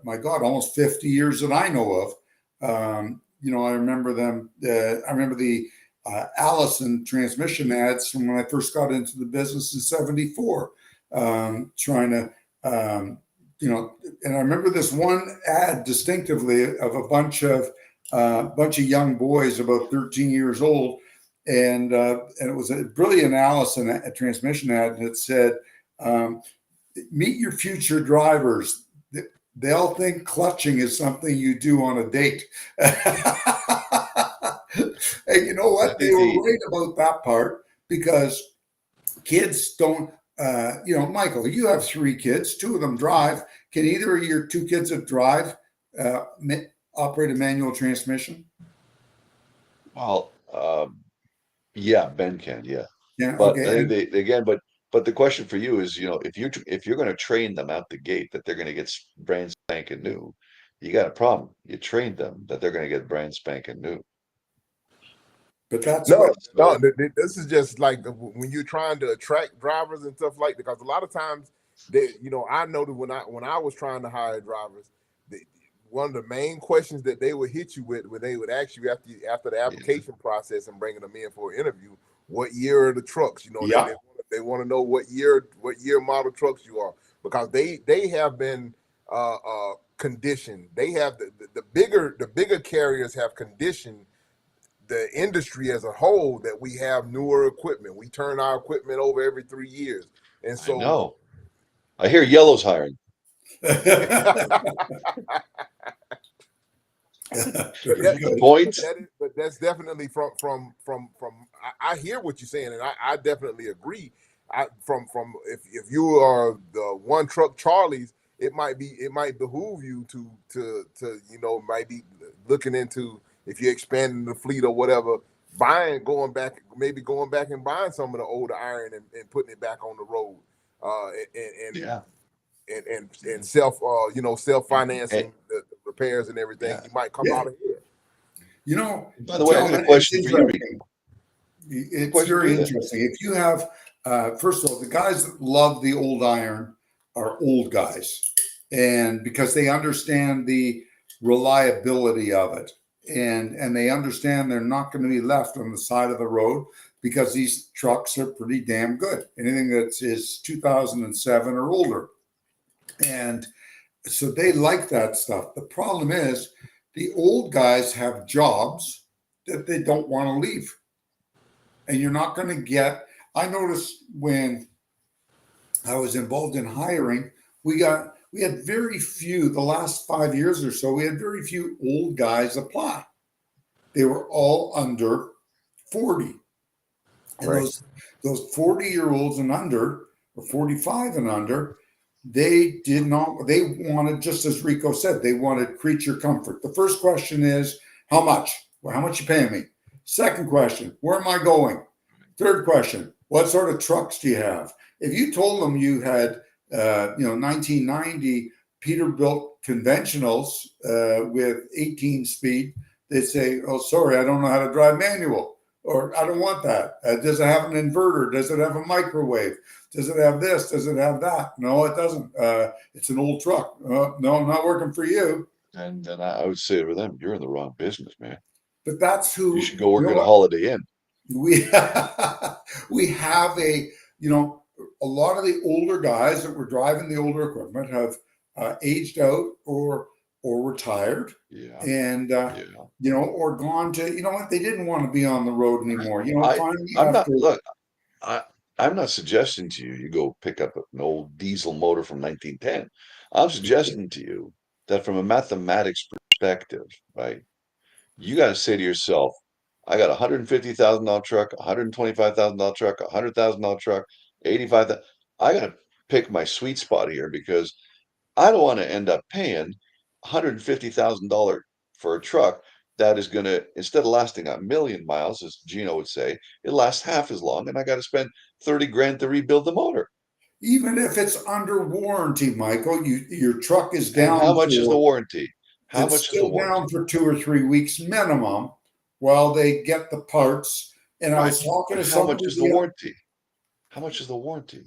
my God, almost 50 years that I know of. I remember them. I remember the Allison transmission ads from when I first got into the business in '74, trying to, and I remember this one ad distinctively of a bunch of young boys about 13 years old, and it was a brilliant Allison a transmission ad, and it said, "Meet your future drivers. They'll think clutching is something you do on a date." And you know I what? They think were the right about that part, because kids don't. Michael, you have 3 kids. 2 of them drive. Can either of your 2 kids that drive operate a manual transmission? well, yeah, Ben can, yeah. Yeah. But I Okay. think And but the question for you is, if you're going to train them out the gate that they're going to get brand spanking new, you got a problem. You trained them that they're going to get brand spanking new. but that's No, what. no, So this is just like when you're trying to attract drivers and stuff like that. Because a lot of times, I know that when I was trying to hire drivers, one of the main questions that they would hit you with when they would ask you after the yeah, application process and bringing them in for an interview, what year are the trucks? Yeah. They want to know what year model trucks you are, because they have been conditioned. They have the bigger carriers have conditioned the industry as a whole that we have newer equipment. We turn our equipment over every 3 years, and I so know. I hear Yellow's hiring. but Very that That's the but, good. point. but that's definitely from I hear what you're saying, and I definitely agree. From if you are the one truck Charlies, it might behoove you to might be looking into, if you're expanding the fleet or whatever, going back and buying some of the older iron and putting it back on the road, and Yeah. and self And, financing the repairs and everything. yeah. You might come Yeah. out ahead. By the way, I got a Gentlemen, it's question for you, interesting. Rico. A It's question for very you then. interesting. If you have, first of all, the guys that love the old iron are old guys, and because they understand the reliability of it, and they understand they're not going to be left on the side of the road, because these trucks are pretty damn good. Anything that is 2007 or older, and so they like that stuff. The problem is the old guys have jobs that they don't want to leave, and you're not going to get. I noticed when I was involved in hiring, we had very few, the last 5 years or so, we had very few old guys apply. They were all under 40. And Right. those 40-year-olds and under, or 45 and under, they wanted, just as Rico said, they wanted creature comfort. The first question is, how much? Well, how much you paying me? Second question, where am I going? Third question, what sort of trucks do you have? If you told them you had 1990 Peterbilt conventionals with 18 speed, they say, "Oh, sorry, I don't know how to drive manual," or "I don't want that." Does it have an inverter? Does it have a microwave? Does it have this? Does it have that? No, it doesn't. It's an old truck. No, not working for you. And then I would say to them, you're in the wrong business, man. But that's You who, should go you work know at a what? Holiday Inn. We we have a lot of the older guys that were driving the older equipment have aged out or retired, Yeah, and yeah. or gone to, what, they didn't want to be on the road anymore. I, Finally I'm not, after. look, I, I'm not suggesting to you, you go pick up an old diesel motor from 1910. I'm suggesting to you that from a mathematics perspective, right? You got to say to yourself, I got a $150,000 truck, $125,000 truck, $100,000 truck, 85,000. I got to pick my sweet spot here because I don't want to end up paying $150,000 for a truck that is going to, instead of lasting a million miles, as Gino would say, it lasts half as long, and I got to spend 30 grand to rebuild the motor. Even if it's under warranty, Michael, your truck is And how down much is the for warranty? How it's much is the still down warranty? for 2 or 3 weeks minimum while they get the parts. And I Right. was talking But to how much somebody is the warranty? How much is the warranty?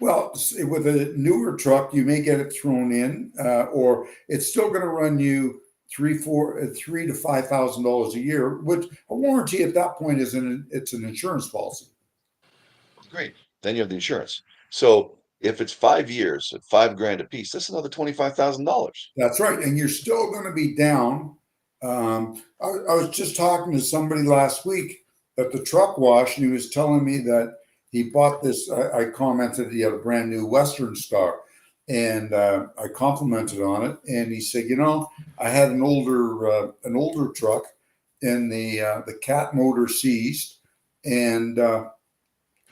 well, with a newer truck, you may get it thrown in, or it's still going to run you three to $5,000 a year. Which a warranty at that point it's an insurance policy. Great. Then you have the insurance. So if it's 5 years at 5 grand a piece, that's another $25,000. That's right, and you're still going to be down. I was just talking to somebody last week at the truck wash, and he was telling me that he bought this. I commented he had a brand new Western Star, and I complimented on it. And he said, I had an older truck, and the cat motor seized, and I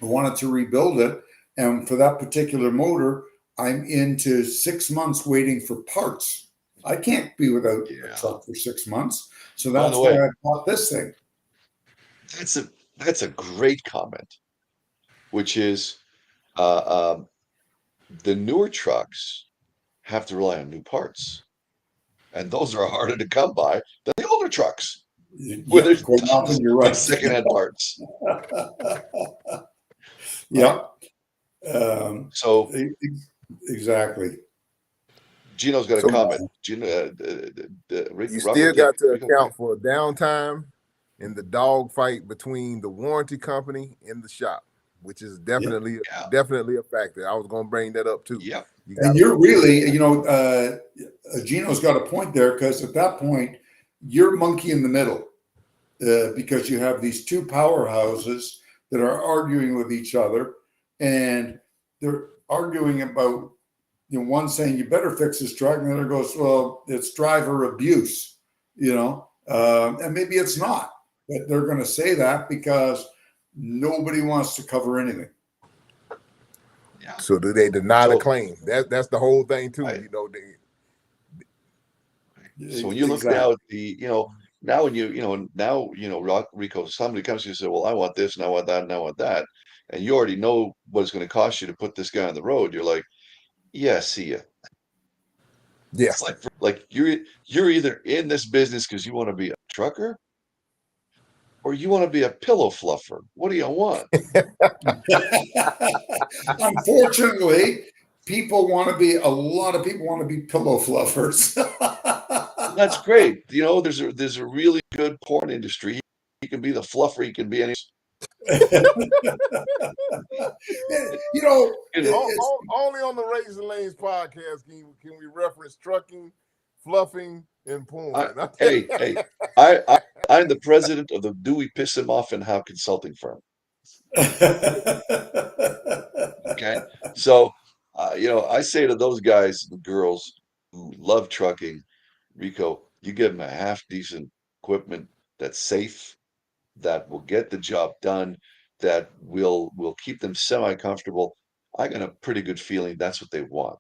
wanted to rebuild it. And for that particular motor, I'm into 6 months waiting for parts. I can't be without a Yeah. truck for 6 months. So By that's the why way, I bought this thing. that's a great comment, which is uh, um, the newer trucks have to rely on new parts, and those are harder to come by than the older trucks, where Yeah, there's quite tons often you're of right. secondhand parts. Right? Yeah, um, So exactly. Gino's got a So comment. Gino, you Rocco, still got to Rico, go ahead. account for downtime in the dog fight between the warranty company and the shop, which is Yeah. definitely a factor. I was going to bring that up too. Yep. You And got you're really, Gino's got a point there, because at that point, you're monkey in the middle, because you have these two powerhouses that are arguing with each other, and they're arguing about, one saying you better fix this truck, and the other goes, well, it's driver abuse, and maybe it's not, but they're going to say that because nobody wants to cover anything. Yeah. So do they deny the So claim? That's the whole thing too. I, so when you look Exactly. now at now when Rico, somebody comes to you and says, well, I want this and I want that and I want that, and you already know what it's going to cost you to put this guy on the road. You're like, yeah, see ya. Yeah. It's like you're either in this business because you want to be a trucker or you want to be a pillow fluffer. What do you want? Unfortunately, a lot of people want to be pillow fluffers. That's great. There's a really good porn industry. He can be the fluffer. He can be any. Only on the Raisin Lanes podcast can we reference trucking, fluffing, and porn. Hey, I'm the president of the Do We Piss Him Off and How consulting firm. Okay, so I say to those guys and girls who love trucking, Rico, you give them a half decent equipment that's safe, that will get the job done, that will keep them semi-comfortable. I got a pretty good feeling that's what they want.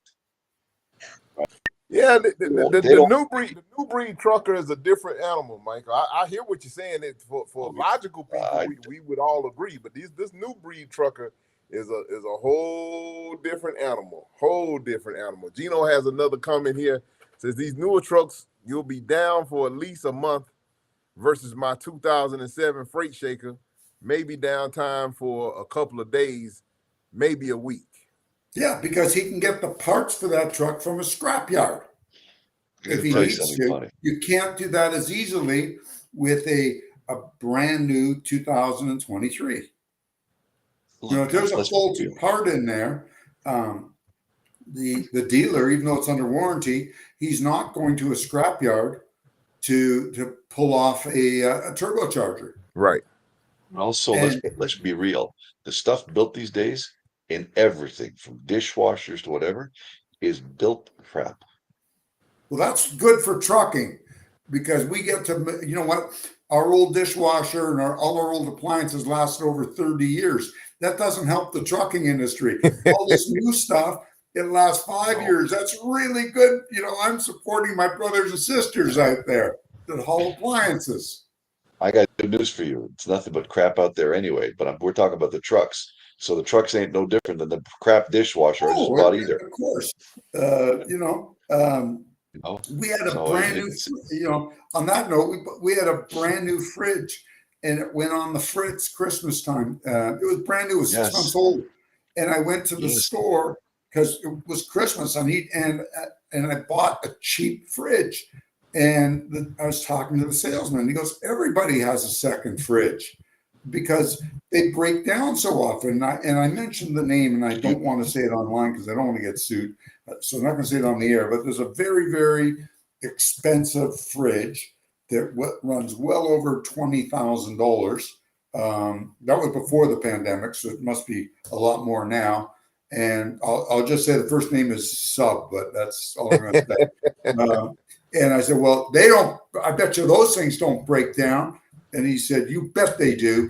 Yeah, They don't. the new breed trucker is a different animal, Michael. I hear what you're saying. It for logical people, we would all agree, but this new breed trucker is a whole different animal. Whole different animal. Gino has another comment here. Says these newer trucks, you'll be down for at least a month versus my 2007 Freight Shaker, maybe downtime for a couple of days, maybe a week. Yeah, because he can get the parts for that truck from a scrapyard I'm if going to he tell you needs something to. funny. You can't do that as easily with a brand new 2023. Look, If there's a let's be faulty real. part in there, the dealer, even though it's under warranty, he's not going to a scrapyard to pull off a turbocharger. Right. Also, And let's be real. The stuff built these days in everything from dishwashers to whatever is built crap. well, that's good for trucking because we get to, you know what, our old dishwasher and all our old appliances lasted over 30 years. That doesn't help the trucking industry. All this new stuff, it lasts 5 years. That's really good. I'm supporting my brothers and sisters out there that haul appliances. I got good news for you. It's nothing but crap out there anyway. But we're talking about the trucks. So the trucks ain't no different than the crap dishwasher I just Oh, bought either. of course. You know? We had a So brand new, on that note, we had a brand new fridge and it went on the fritz Christmas time. It was brand new, it was 6 months yes, old. And I went to the yes, store because it was Christmas and I bought a cheap fridge. And I was talking to the salesman. He goes, everybody has a second fridge because they break down so often. And I mentioned the name, and I don't want to say it online because I don't want to get sued. So I'm not going to say it on the air. But there's a very, very expensive fridge that runs well over $20,000. That was before the pandemic, so it must be a lot more now. And I'll just say the first name is Sub, but that's all I'm going to say. And I said, well, they don't, I bet you those things don't break down. And he said, you bet they do.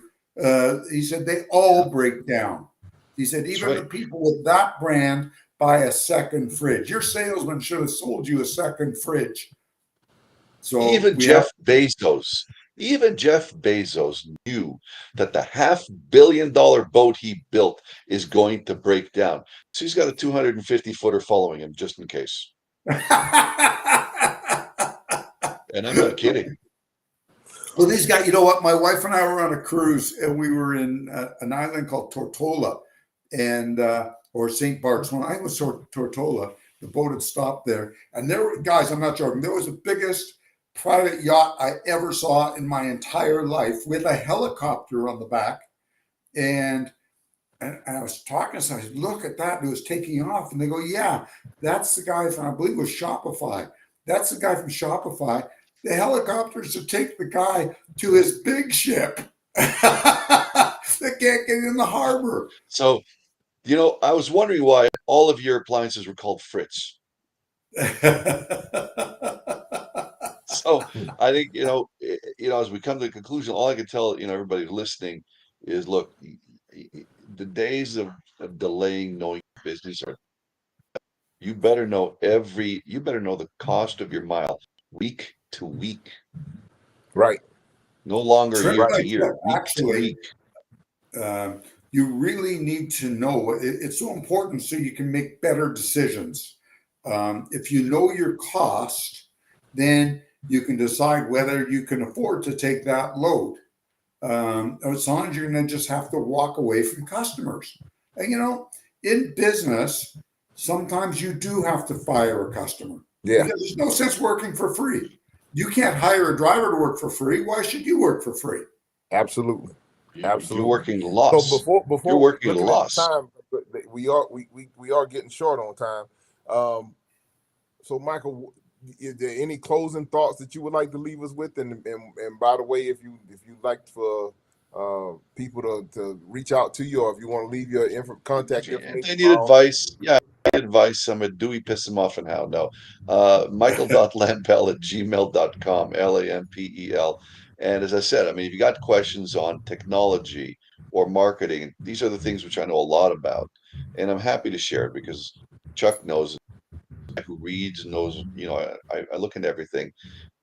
He said, they all break down. He said, that's even the right. people with that brand buy a second fridge. Your salesman should have sold you a second fridge. So Even we have, Even Jeff Bezos knew that the $500 million boat he built is going to break down. So he's got a 250 footer following him just in case. And I'm not kidding. well, these guys, you know what? My wife and I were on a cruise and we were in an island called Tortola or St. Bart's. When I was Tortola, the boat had stopped there. And there were, guys, I'm not joking, there was the biggest private yacht I ever saw in my entire life with a helicopter on the back. And I was talking to somebody, I said, look at that. And it was taking off. And they go, yeah, that's the guy from, I believe it was Shopify. That's the guy from Shopify. The helicopters to take the guy to his big ship. They can't get in the harbor. So, I was wondering why all of your appliances were called Fritz. So I think, as we come to the conclusion, all I can tell, everybody listening is, look, the days of delaying knowing your business are, you better know the cost of your mile week to week, Right. no longer Trip year Right. by to year, trip, week to actually, week. you really need to know. It's so important so you can make better decisions. If you know your cost, then you can decide whether you can afford to take that load. As long as you're going to just have to walk away from customers. And, in business, sometimes you do have to fire a customer Yeah. because there's no sense working for free. You can't hire a driver to work for free. Why should you work for free? Absolutely. You're Absolutely. working So loss. You're before working looking at the loss. time, we are getting short on time. So Michael, is there any closing thoughts that you would like to leave us with? And by the way, if you'd like for people to reach out to you, or if you want to leave your contact If they information, need advice, yeah, advice. I'm a Dewey piss them off and how. No. Michael.lampel@gmail.com, Lampel. And as I said, I mean, if you got questions on technology or marketing, these are the things which I know a lot about. And I'm happy to share it because Chuck knows, who reads, knows, I look into everything.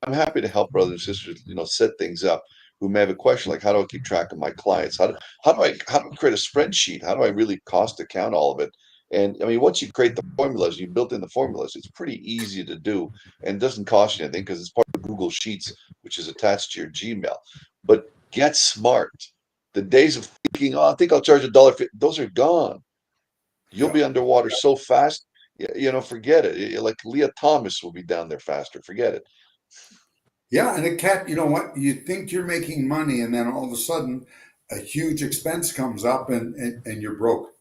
I'm happy to help brothers and sisters, set things up who may have a question like, how do I keep track of my clients? How do I create a spreadsheet? How do I really cost account all of it? And I mean, once you create the formulas, you built in the formulas, it's pretty easy to do and doesn't cost you anything because it's part of Google Sheets, which is attached to your Gmail. But get smart. The days of thinking, oh, I think I'll charge $1.50, those are gone. You'll Yeah. be underwater so fast, forget it. Like Leah Thomas will be down there faster. Forget it. Yeah, and it can't, you know what? You think you're making money, and then all of a sudden, a huge expense comes up, and you're broke.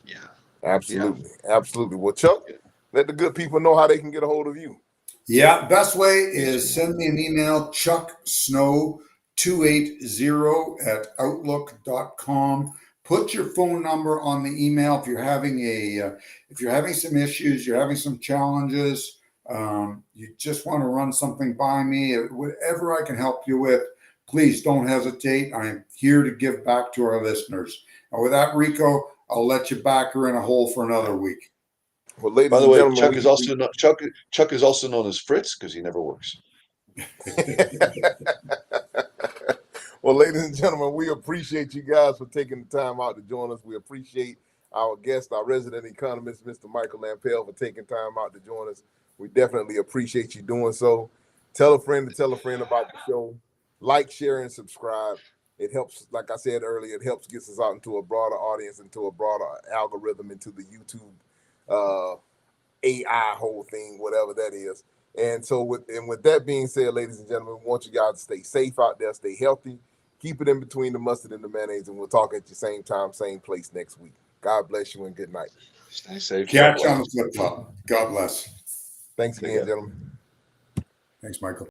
Yeah. Yeah. Absolutely. Absolutely. Well, Chuck, let the good people know how they can get a hold of you. Yeah, best way is send me an email, chucksnow280@outlook.com. Put your phone number on the email if you're having some issues, you're having some challenges, you just want to run something by me, whatever I can help you with, please don't hesitate. I am here to give back to our listeners. And with that, Rico, I'll let you back her in a hole for another week. Well, By ladies the and way, gentlemen, Chuck is also known as Fritz because he never works. well, ladies and gentlemen, we appreciate you guys for taking the time out to join us. We appreciate our guest, our resident economist, Mr. Michael Lampel, for taking time out to join us. We definitely appreciate you doing so. Tell a friend to tell a friend about the show. Like, share, and subscribe. It helps, like I said earlier, it helps get us out into a broader audience, into a broader algorithm, into the YouTube AI whole thing, whatever that is. And so with that being said, ladies and gentlemen, we want you guys to stay safe out there, stay healthy, keep it in between the mustard and the mayonnaise, and we'll talk at the same time, same place next week. God bless you and good night. Stay safe. God Catch you on bless. the flip top. God bless. Thanks Take again, care. gentlemen. Thanks, Michael.